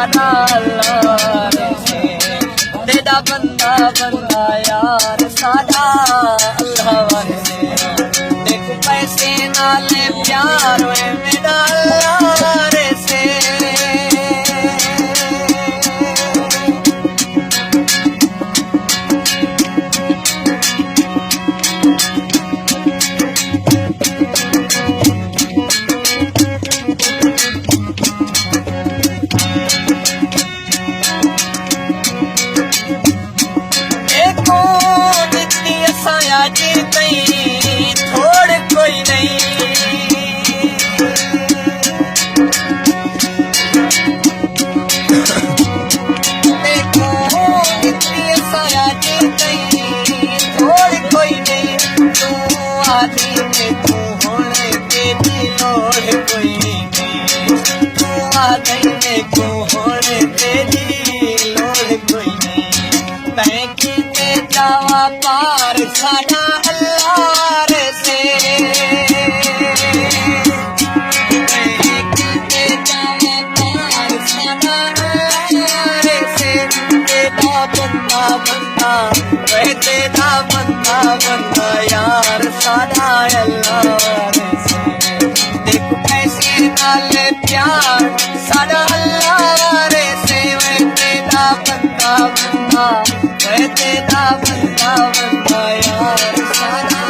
सादा अल्लाह रे से तेरा बंदा बंदा यार सादा अल्लाह रे से देख पैसे नाले प्यार में मेरा अल्लाह रे से थोड़ कोई नहीं देखो इतनी साया जी नहीं थोड़ कोई नहीं तू आदि में तू होने तेरी लोड़ कोई नहीं तू आदि में तू होने तेरी लोड़ कोई नहीं बैंक में जावा पार सादा अल्लाह रे से बंदा बंदा वह तेरा बंदा बंदा यार सादा अल्लाह रे से देख कैसे नाले प्यार सादा अल्लाह रे से वह तेरा बंदा बंदा वह तेरा बंदा बंदा यार सादा